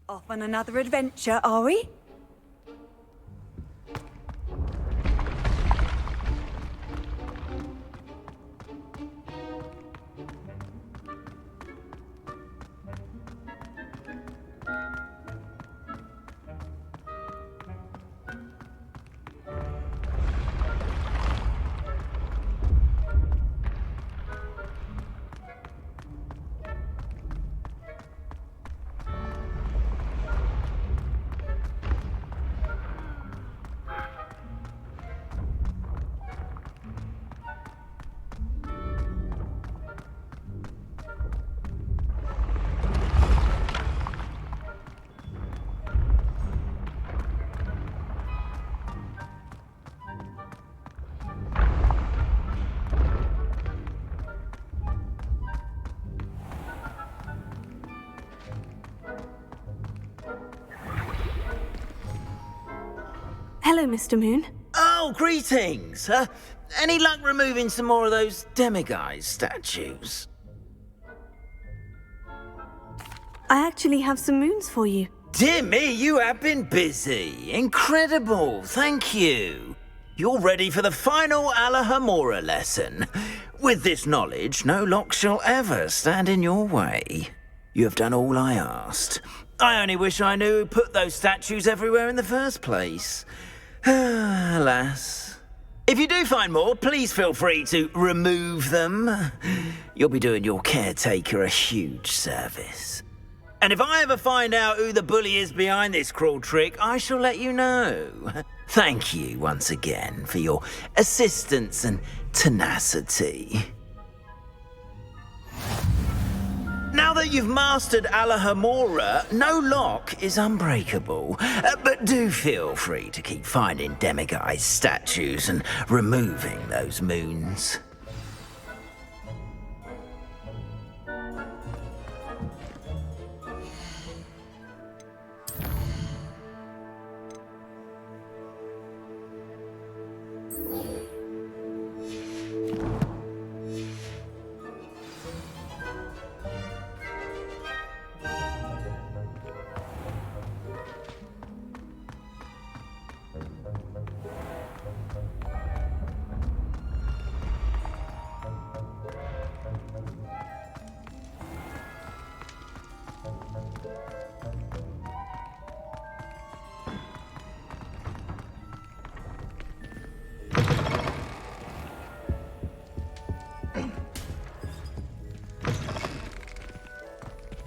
Off on another adventure, are we? Hello, Mr. Moon. Oh, greetings! Any luck removing some more of those demiguise statues? I actually have some moons for you. Dear me, you have been busy. Incredible, thank you. You're ready for the final Alahamora lesson. With this knowledge, no lock shall ever stand in your way. You have done all I asked. I only wish I knew who put those statues everywhere in the first place. Alas. If you do find more, please feel free to remove them. You'll be doing your caretaker a huge service. And if I ever find out who the bully is behind this cruel trick, I shall let you know. Thank you once again for your assistance and tenacity. Now that you've mastered Alahamora, no lock is unbreakable. But do feel free to keep finding demiguise statues and removing those moons.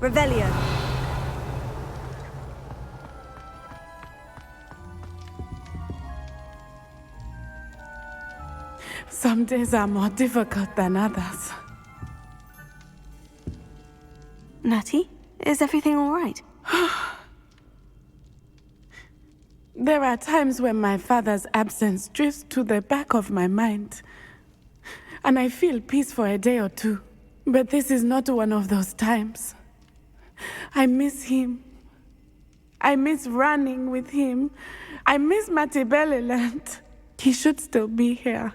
Revelio. Some days are more difficult than others. Natty, is everything all right? There are times when my father's absence drifts to the back of my mind, and I feel peace for a day or two. But this is not one of those times. I miss him. I miss running with him. I miss Matibeleland. He should still be here.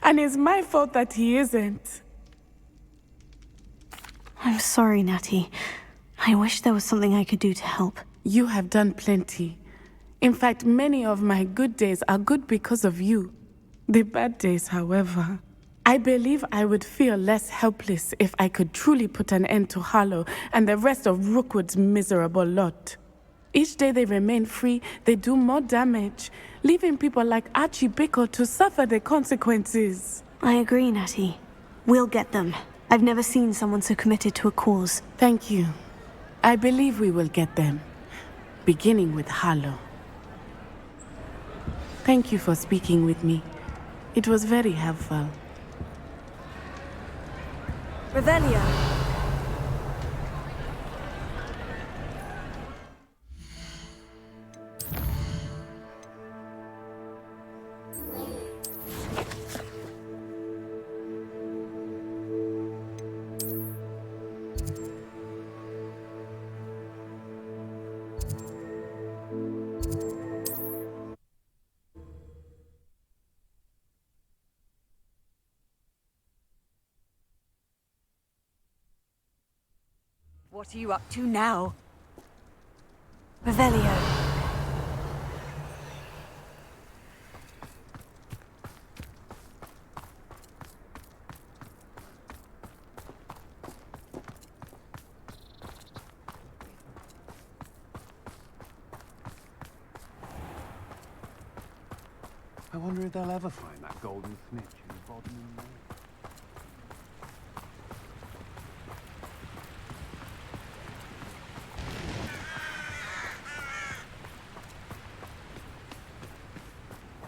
And it's my fault that he isn't. I'm sorry, Natty. I wish there was something I could do to help. You have done plenty. In fact, many of my good days are good because of you. The bad days, however. I believe I would feel less helpless if I could truly put an end to Harlow and the rest of Rookwood's miserable lot. Each day they remain free, they do more damage, leaving people like Archie Bickle to suffer the consequences. I agree, Natty. We'll get them. I've never seen someone so committed to a cause. Thank you. I believe we will get them, beginning with Harlow. Thank you for speaking with me. It was very helpful. Revelio. What are you up to now? Revelio. I wonder if they'll ever find that golden snitch in Bodmin Lane.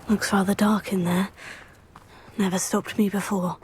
Looks rather dark in there. Never stopped me before.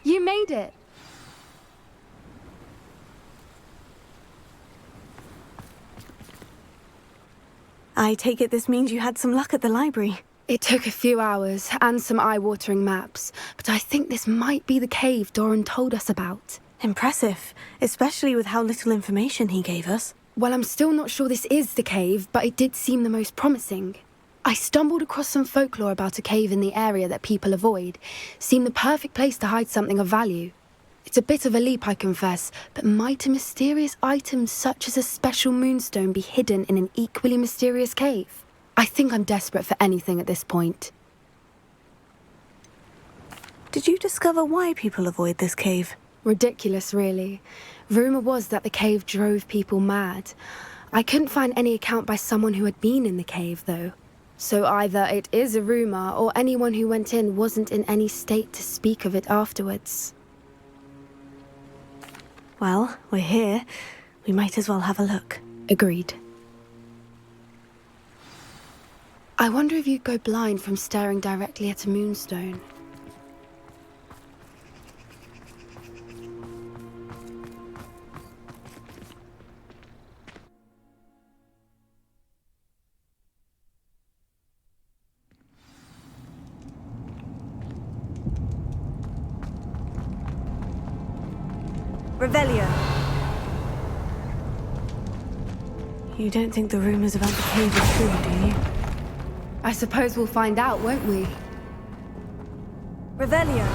You made it! I take it this means you had some luck at the library. It took a few hours and some eye-watering maps, but I think this might be the cave Doran told us about. Impressive, especially with how little information he gave us. Well, I'm still not sure this is the cave, but it did seem the most promising. I stumbled across some folklore about a cave in the area that people avoid. Seemed the perfect place to hide something of value. It's a bit of a leap, I confess, but might a mysterious item such as a special moonstone be hidden in an equally mysterious cave? I think I'm desperate for anything at this point. Did you discover why people avoid this cave? Ridiculous, really. Rumour was that the cave drove people mad. I couldn't find any account by someone who had been in the cave, though. So either it is a rumour, or anyone who went in wasn't in any state to speak of it afterwards. Well, we're here. We might as well have a look. Agreed. I wonder if you'd go blind from staring directly at a moonstone. Revelio. You don't think the rumors about the cave are true, do you? I suppose we'll find out, won't we? Revelio.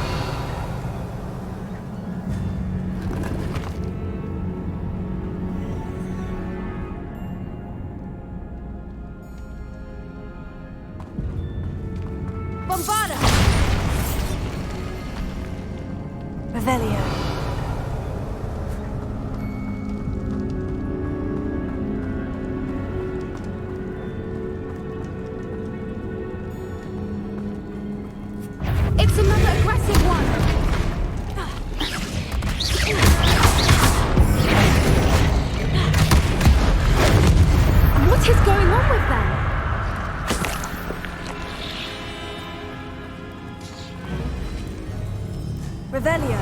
Bombarda. Revelio. It's another aggressive one! What is going on with them? Revelio.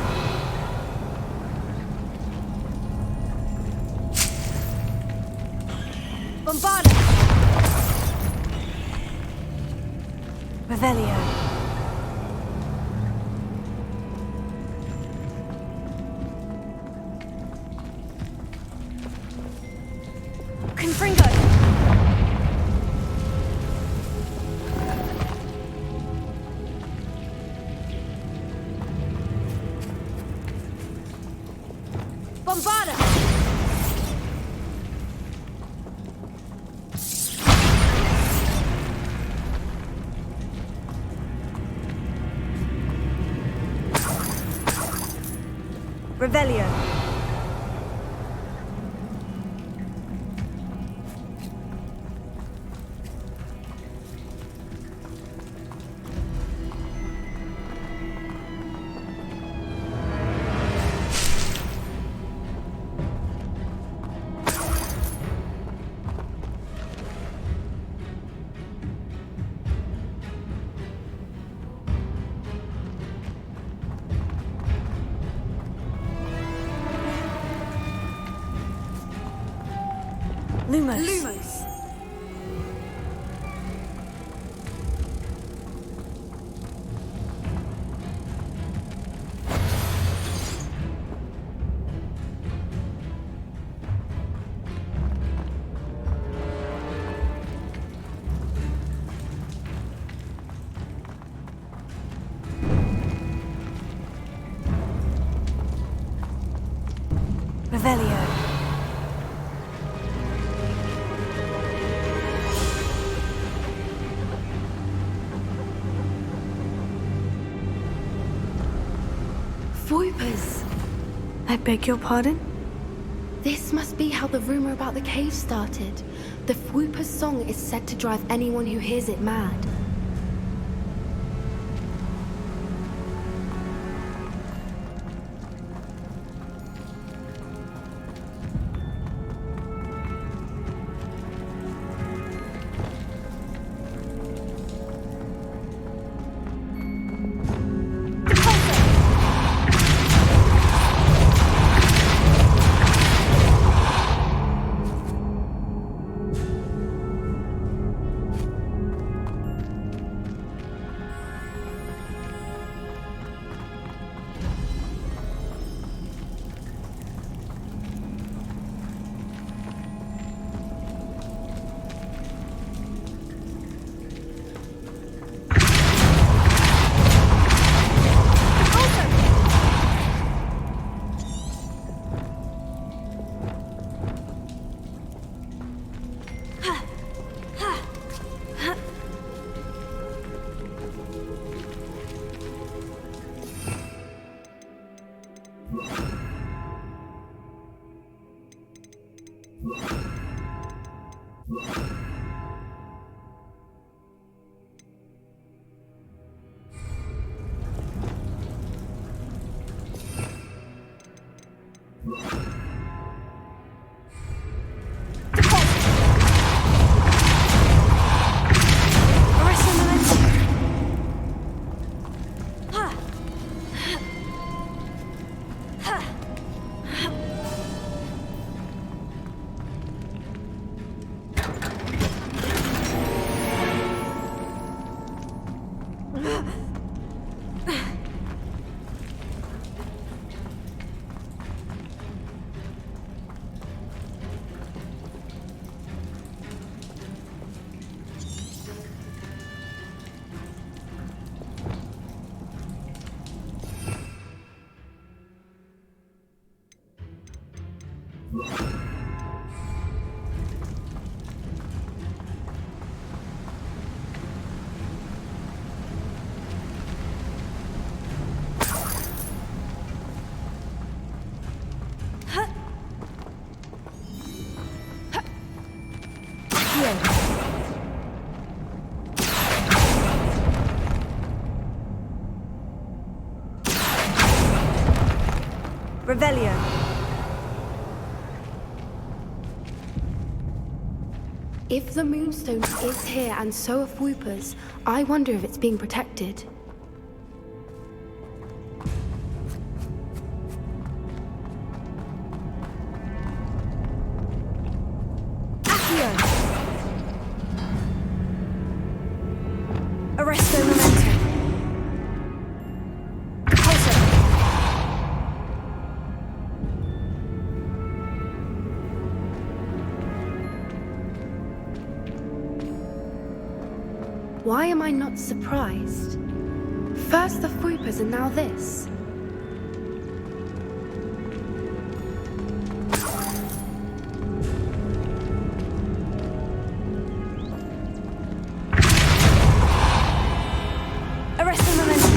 Bombarda. Revelio. Confringo. Bombarda. Revelio. Lumos. Lumos. Revelio. Voipers! I beg your pardon? This must be how the rumor about the cave started. The Fwooper's song is said to drive anyone who hears it mad. Revelio. If the Moonstone is here and so are Fwoopers, I wonder if it's being protected. Arresto momentum. Pulsar. Why am I not surprised? First the Fwoopers and now this. Arresto momentum.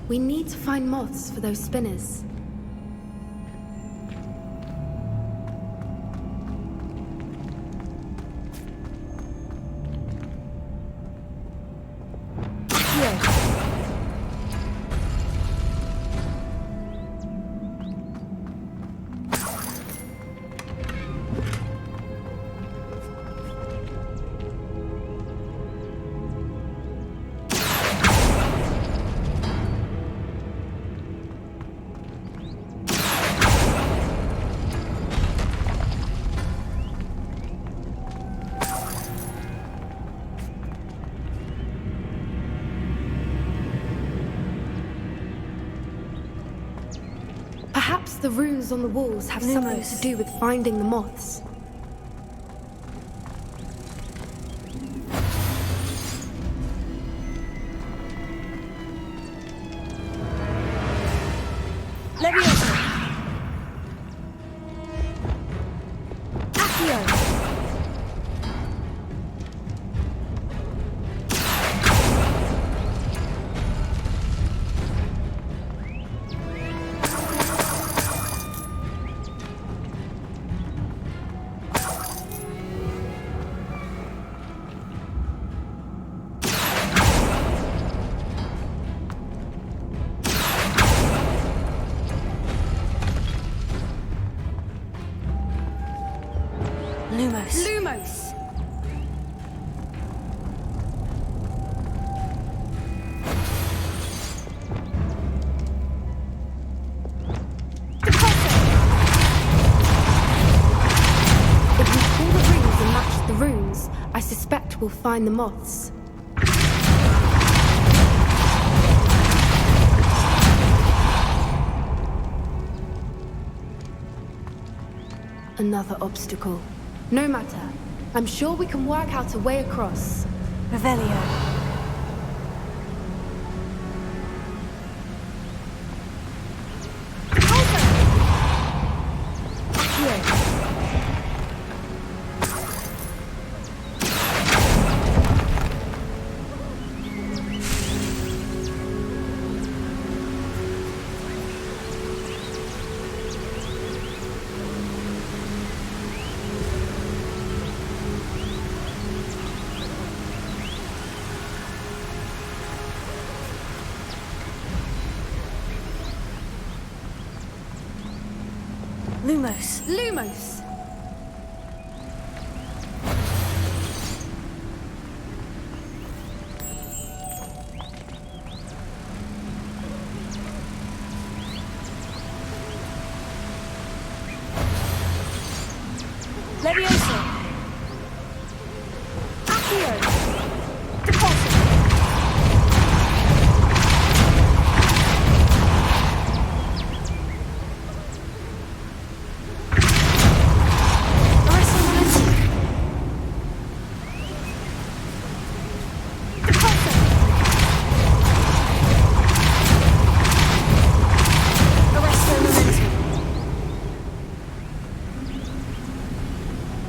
We need to find moths for those spinners. Perhaps the runes on the walls have something to do with finding the moths. Leviosa. Accio. Lumos! If we pull the rings and match the runes, I suspect we'll find the moths. Another obstacle. No matter. I'm sure we can work out a way across. Revelio. Lumos. Lumos! Leviosa. Accio.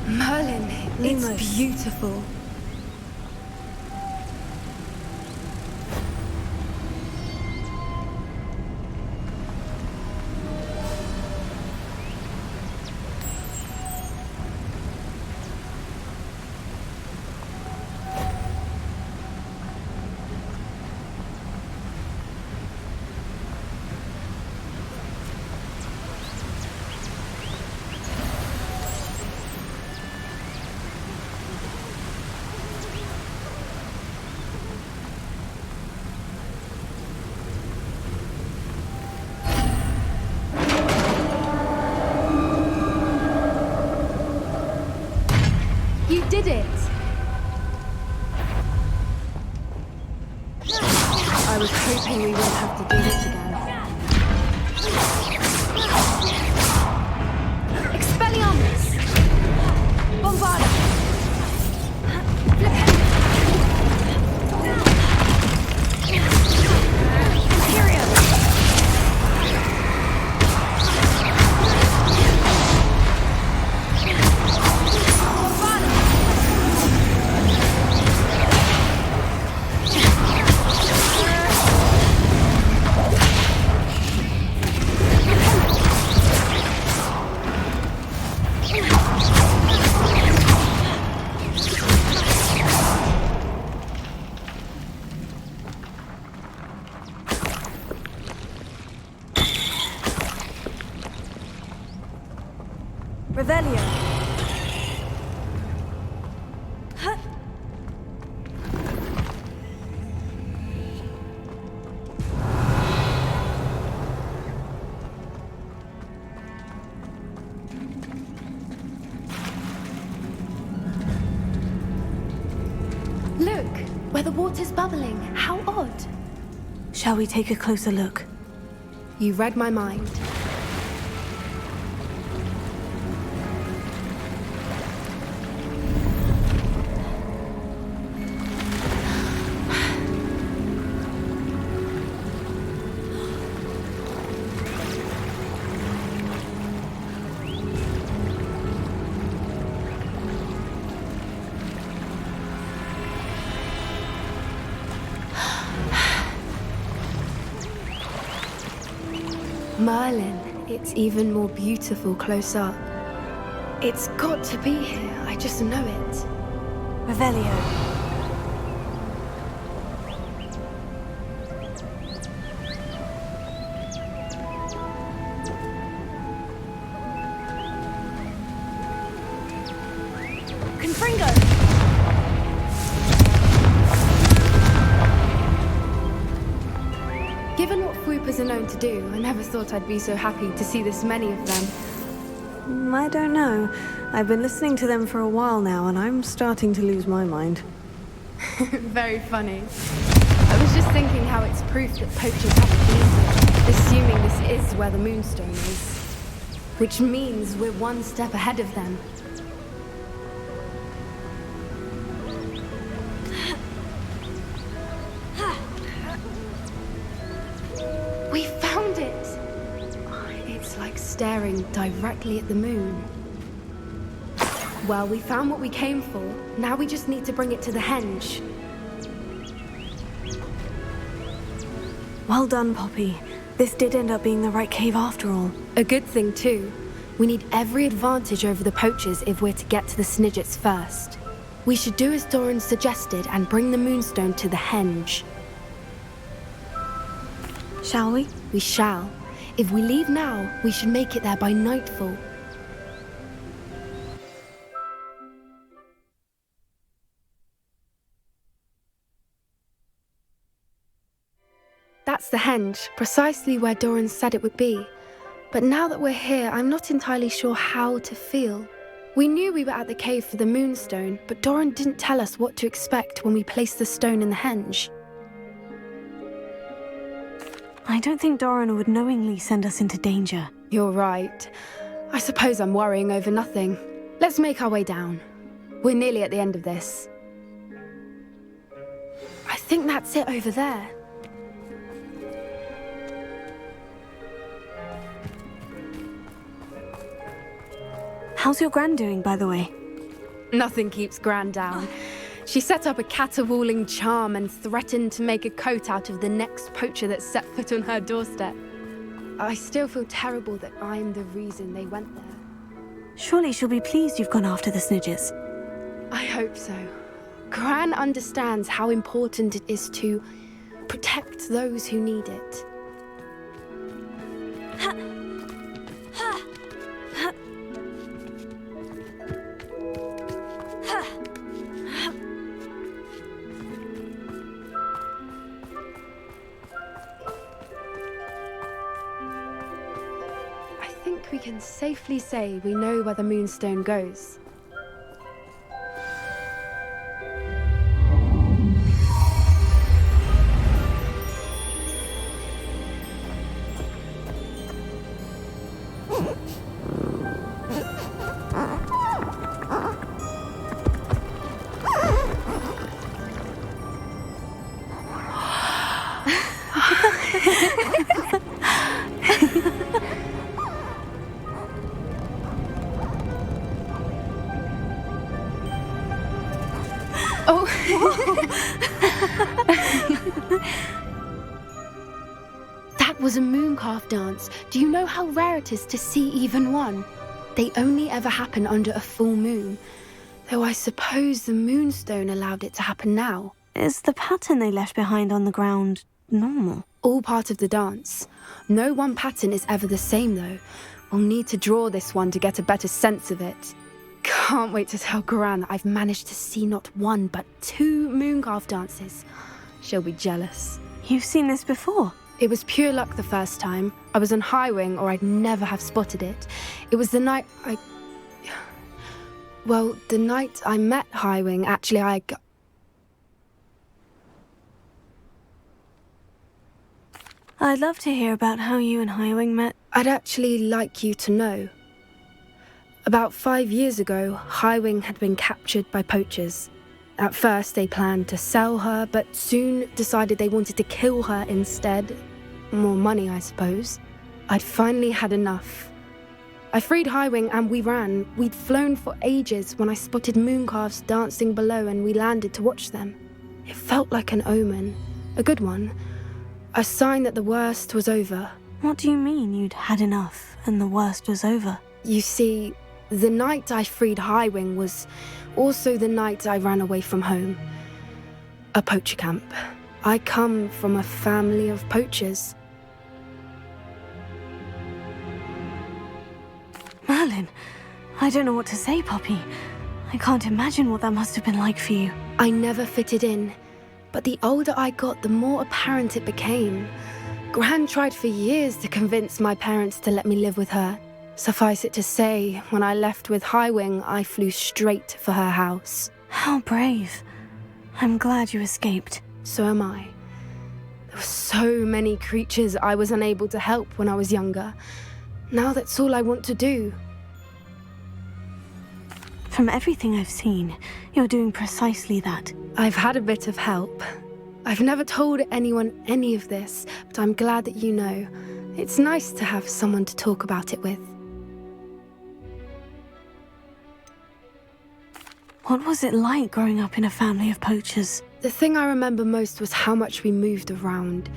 Merlin, Lumos. it's beautiful. You did it! I was hoping we wouldn't have to do this again. Expelliarmus! Bombarda! Imperium! Revelio. Look, where the water's bubbling. How odd. Shall we take a closer look? You read my mind. Merlin, it's even more beautiful close up. It's got to be here, I just know it. Revelio. Confringo. Given what Fwoopers are known to do, I never thought I'd be so happy to see this many of them. I don't know. I've been listening to them for a while now, and I'm starting to lose my mind. Very funny. I was just thinking how it's proof that poachers haven't been here, assuming this is where the Moonstone is. Which means we're one step ahead of them. We found it! It's like staring directly at the moon. Well, we found what we came for. Now we just need to bring it to the henge. Well done, Poppy. This did end up being the right cave after all. A good thing, too. We need every advantage over the poachers if we're to get to the Snidgets first. We should do as Doran suggested and bring the Moonstone to the henge. Shall we? We shall. If we leave now, we should make it there by nightfall. That's the henge, precisely where Doran said it would be. But now that we're here, I'm not entirely sure how to feel. We knew we were at the cave for the Moonstone, but Doran didn't tell us what to expect when we placed the stone in the henge. I don't think Doran would knowingly send us into danger. You're right. I suppose I'm worrying over nothing. Let's make our way down. We're nearly at the end of this. I think that's it over there. How's your Gran doing, by the way? Nothing keeps Gran down. She set up a caterwauling charm and threatened to make a coat out of the next poacher that set foot on her doorstep. I still feel terrible that I'm the reason they went there. Surely she'll be pleased you've gone after the Snidgets. I hope so. Gran understands how important it is to protect those who need it. I think we can safely say we know where the Moonstone goes. That was a mooncalf dance. Do you know how rare it is to see even one? They only ever happen under a full moon. Though I suppose the Moonstone allowed it to happen now. Is the pattern they left behind on the ground normal? All part of the dance. No one pattern is ever the same, though. We'll need to draw this one to get a better sense of it. Can't wait to tell Gran that I've managed to see not one, but 2 mooncalf dances. She'll be jealous. You've seen this before? It was pure luck the first time. I was on Highwing, or I'd never have spotted it. It was the night the night I met Highwing, actually, I'd love to hear about how you and Highwing met. I'd actually like you to know. About 5 years ago, Highwing had been captured by poachers. At first, they planned to sell her, but soon decided they wanted to kill her instead. More money, I suppose. I'd finally had enough. I freed Highwing and we ran. We'd flown for ages when I spotted mooncalves dancing below and we landed to watch them. It felt like an omen. A good one. A sign that the worst was over. What do you mean you'd had enough and the worst was over? You see, the night I freed Highwing was also the night I ran away from home. A poacher camp. I come from a family of poachers. Merlin, I don't know what to say, Poppy. I can't imagine what that must have been like for you. I never fitted in, but the older I got, the more apparent it became. Gran tried for years to convince my parents to let me live with her. Suffice it to say, when I left with Highwing, I flew straight for her house. How brave. I'm glad you escaped. So am I. There were so many creatures I was unable to help when I was younger. Now that's all I want to do. From everything I've seen, you're doing precisely that. I've had a bit of help. I've never told anyone any of this, but I'm glad that you know. It's nice to have someone to talk about it with. What was it like growing up in a family of poachers? The thing I remember most was how much we moved around,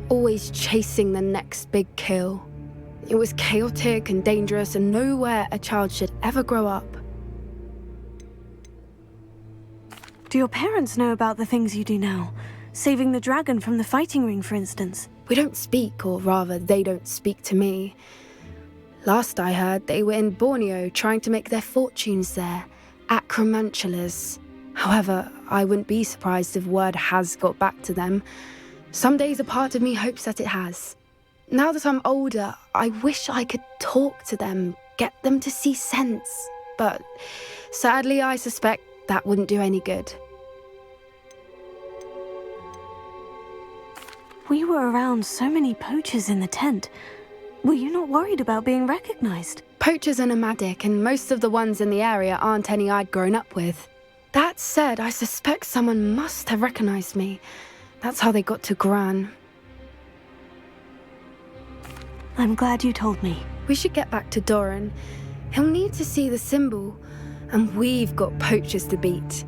always chasing the next big kill. It was chaotic and dangerous, and nowhere a child should ever grow up. Do your parents know about the things you do now? Saving the dragon from the fighting ring, for instance? We don't speak, or rather, they don't speak to me. Last I heard, they were in Borneo trying to make their fortunes there. Acromantulas. However, I wouldn't be surprised if word has got back to them. Some days a part of me hopes that it has. Now that I'm older, I wish I could talk to them, get them to see sense. But sadly, I suspect that wouldn't do any good. We were around so many poachers in the tent. Were you not worried about being recognized? Poachers are nomadic, and most of the ones in the area aren't any I'd grown up with. That said, I suspect someone must have recognized me. That's how they got to Gran. I'm glad you told me. We should get back to Doran. He'll need to see the symbol, and we've got poachers to beat.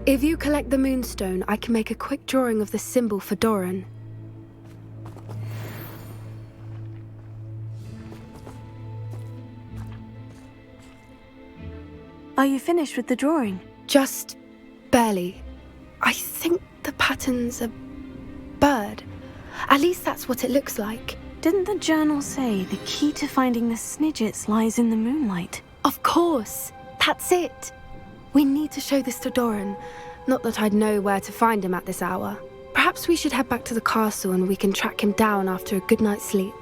If you collect the moonstone, I can make a quick drawing of the symbol for Doran. Are you finished with the drawing? Just barely. I think the pattern's a bird. At least that's what it looks like. Didn't the journal say the key to finding the Snidgets lies in the moonlight? Of course! That's it! We need to show this to Doran. Not that I'd know where to find him at this hour. Perhaps we should head back to the castle and we can track him down after a good night's sleep.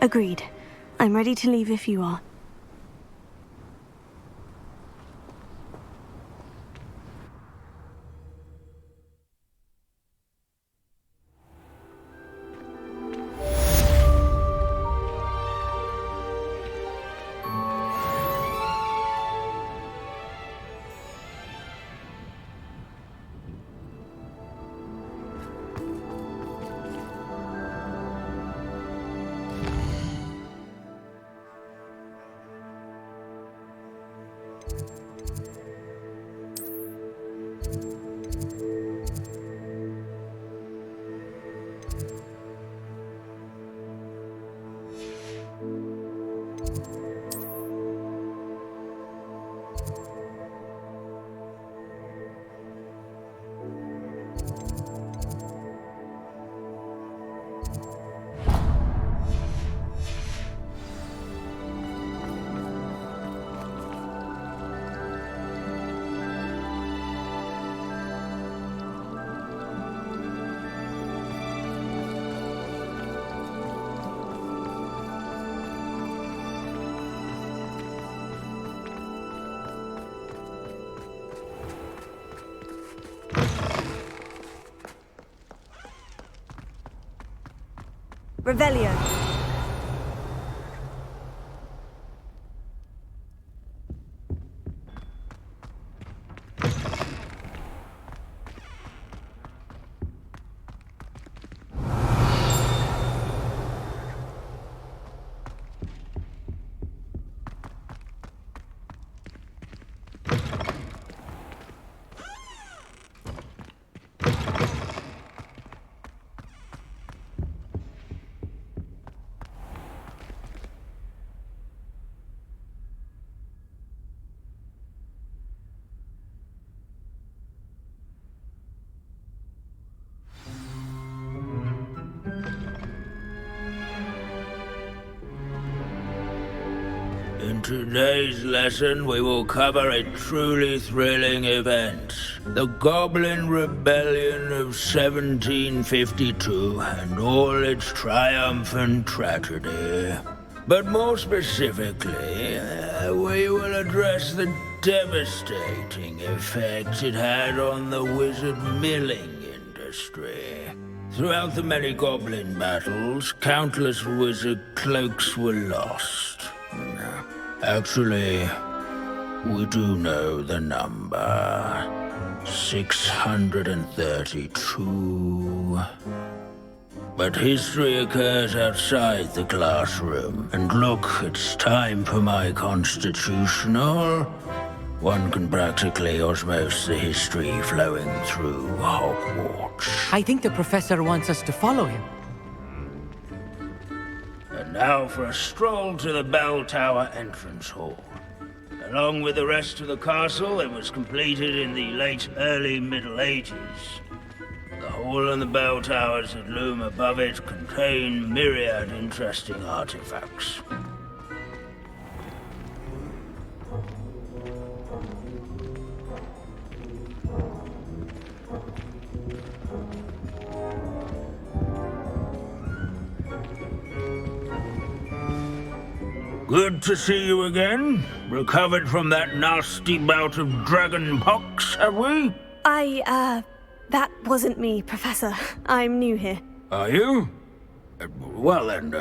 Agreed. I'm ready to leave if you are. Revelio. In today's lesson, we will cover a truly thrilling event. The Goblin Rebellion of 1752 and all its triumphant tragedy. But more specifically, we will address the devastating effect it had on the wizard milling industry. Throughout the many goblin battles, countless wizard cloaks were lost. Actually, we do know the number. 632. But history occurs outside the classroom. And look, it's time for my constitutional. One can practically osmose the history flowing through Hogwarts. I think the professor wants us to follow him. And now for a stroll to the bell tower entrance hall. Along with the rest of the castle, it was completed in the early Middle Ages. The hall and the bell towers that loom above it contain myriad interesting artifacts. Good to see you again. Recovered from that nasty bout of dragon pox, have we? That wasn't me, Professor. I'm new here. Are you? Well then,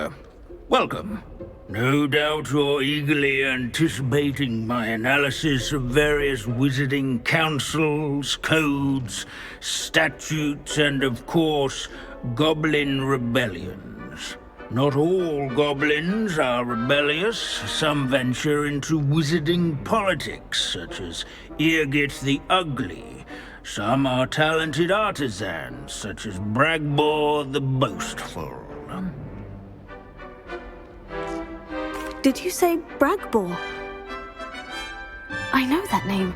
welcome. No doubt you're eagerly anticipating my analysis of various wizarding councils, codes, statutes, and of course, goblin rebellions. Not all goblins are rebellious. Some venture into wizarding politics, such as Eargit the Ugly. Some are talented artisans, such as Bragbor the Boastful. Did you say Bragbor? I know that name.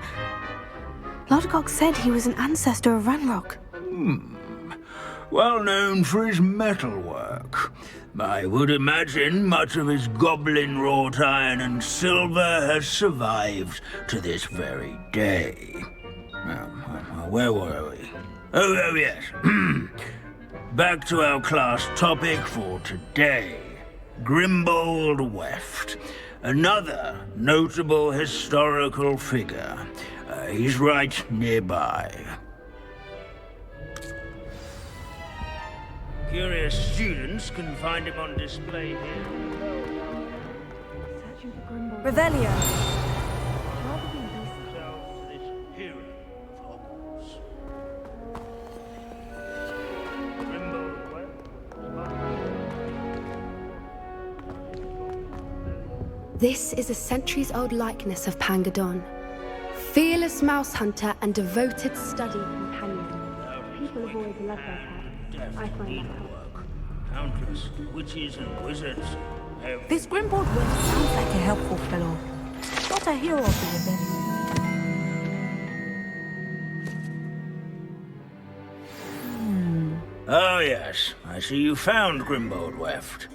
Lodgok said he was an ancestor of Ranrock. Well known for his metalwork. I would imagine much of his goblin-wrought iron and silver has survived to this very day. Where were we? Oh yes. Back to our class topic for today. Grimbold Weft. Another notable historical figure. He's right nearby. Curious students can find him on display here. Revelio. This is a centuries-old likeness of Pangadon. Fearless mouse hunter and devoted study companion. People have always loved their pets. I find that helpful. Countless witches and wizards have... This Grimbold West sounds like a helpful fellow. Not a hero of the rebellion. Oh yes, I see you found Grimbold Weft.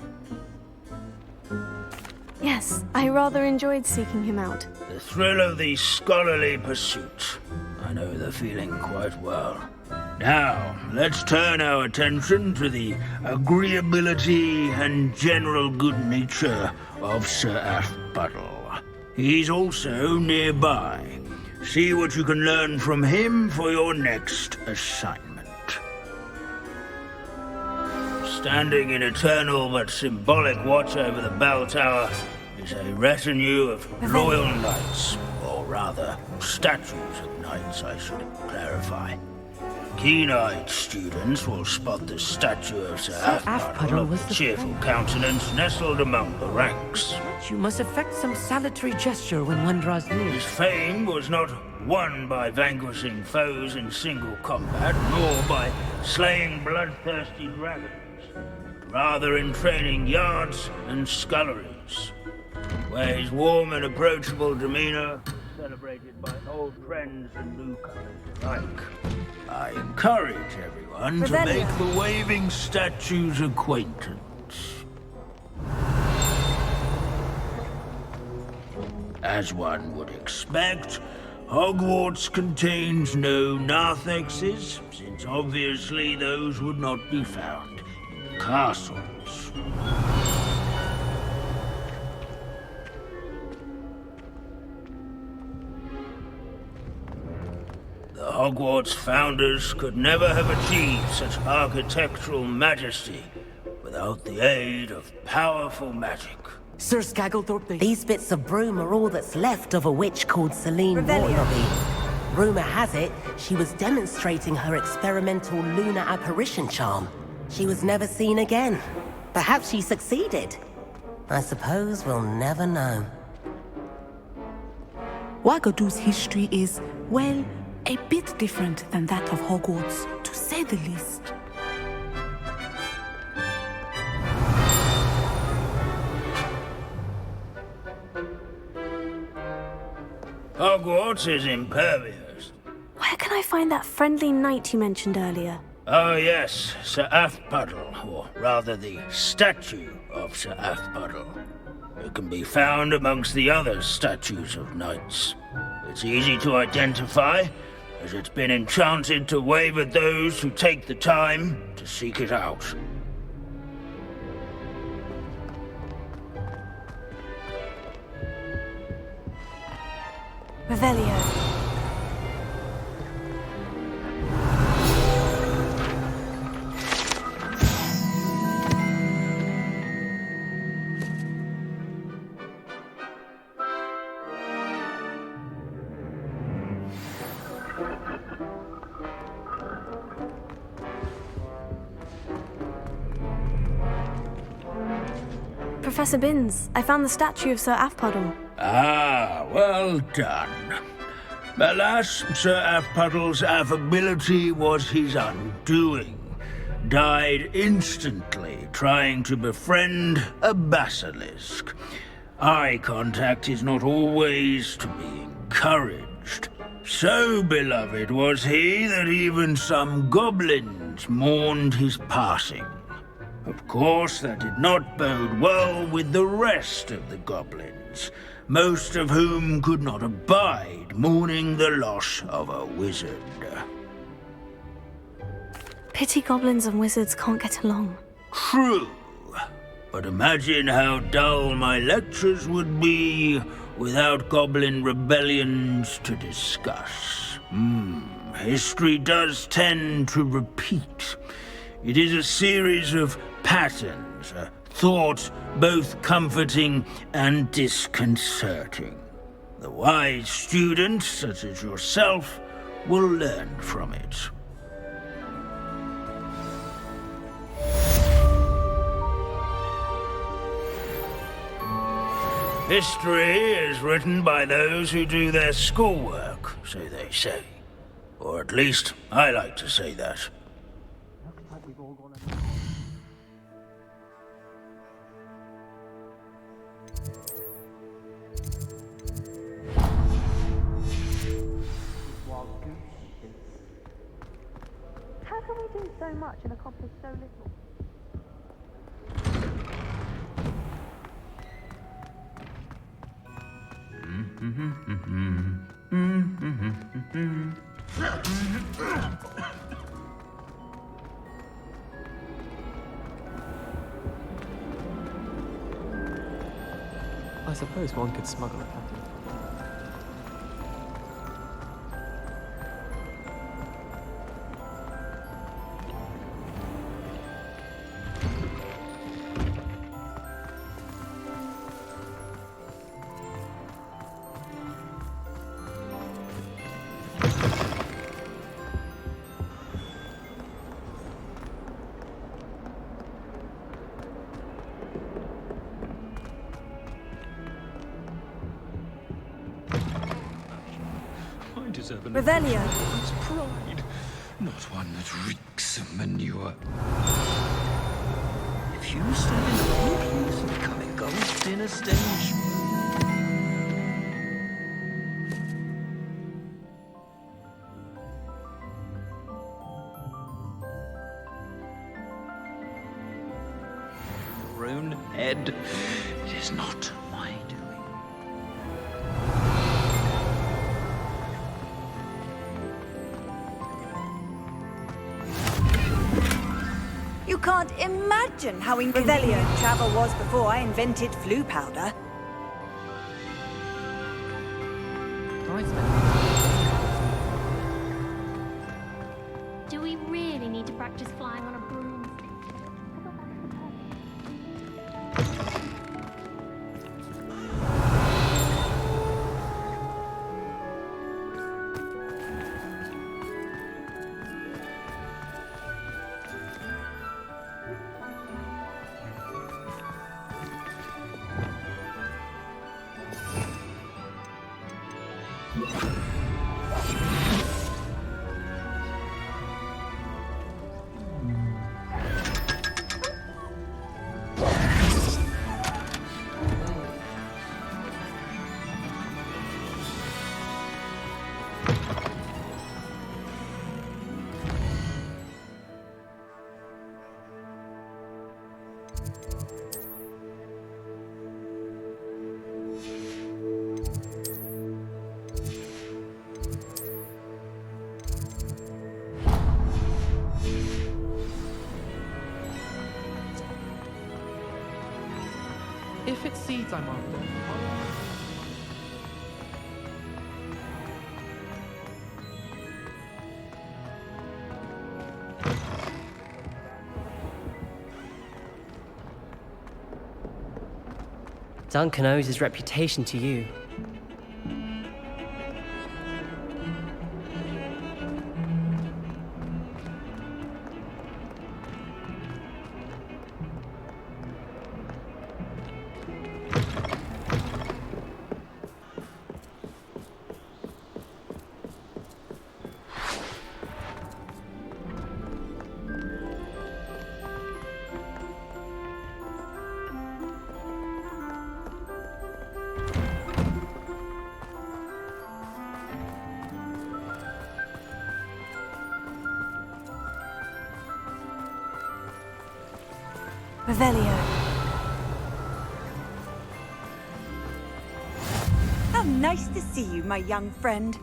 Yes, I rather enjoyed seeking him out. The thrill of the scholarly pursuit. I know the feeling quite well. Now, let's turn our attention to the agreeability and general good nature of Sir Athbuddle. He's also nearby. See what you can learn from him for your next assignment. Standing in eternal but symbolic watch over the bell tower is a retinue of loyal knights, or rather, statues of knights, I should clarify. Keen-eyed students will spot the statue of Sir Athbuddle with cheerful countenance nestled among the ranks. You must effect some salutary gesture when one draws near. His fame was not won by vanquishing foes in single combat, nor by slaying bloodthirsty dragons. Rather in training yards and sculleries, where his warm and approachable demeanor was celebrated by old friends and newcomers alike. I encourage everyone to make the waving statue's acquaintance. As one would expect, Hogwarts contains no narthexes, since obviously those would not be found in castles. The Hogwarts founders could never have achieved such architectural majesty without the aid of powerful magic. Sir Scagglethorpe, These bits of broom are all that's left of a witch called Celine Warlobby. Rumor has it, she was demonstrating her experimental lunar apparition charm. She was never seen again. Perhaps she succeeded. I suppose we'll never know. Wagadu's history is, well, a bit different than that of Hogwarts, to say the least. Hogwarts is impervious. Where can I find that friendly knight you mentioned earlier? Oh yes, Sir Afpuddle, or rather the statue of Sir Afpuddle. It can be found amongst the other statues of knights. It's easy to identify, as it's been enchanted to wave at those who take the time to seek it out. Revelio. Professor Binns, I found the statue of Sir Afpuddle. Ah, well done. Alas, Sir Afpuddle's affability was his undoing. Died instantly trying to befriend a basilisk. Eye contact is not always to be encouraged. So beloved was he that even some goblins mourned his passing. Of course, that did not bode well with the rest of the goblins, most of whom could not abide mourning the loss of a wizard. Pity goblins and wizards can't get along. True, but imagine how dull my lectures would be without goblin rebellions to discuss. History does tend to repeat. It is a series of patterns, a thought both comforting and disconcerting. The wise student, such as yourself, will learn from it. History is written by those who do their schoolwork, so they say. Or at least, I like to say that. How can we do so much and accomplish so little? I suppose one could smuggle a packet. Revelio. One's pride, not one that reeks of manure. if you stand in the wrong place and become engulfed in a stench. Your own head. It is not my doing. You can't imagine how inconvenient travel was before I invented flu powder. Do we really need to practice flying on a broom? If it's seeds I'm after, Duncan owes his reputation to you. Revelio. How nice to see you, my young friend.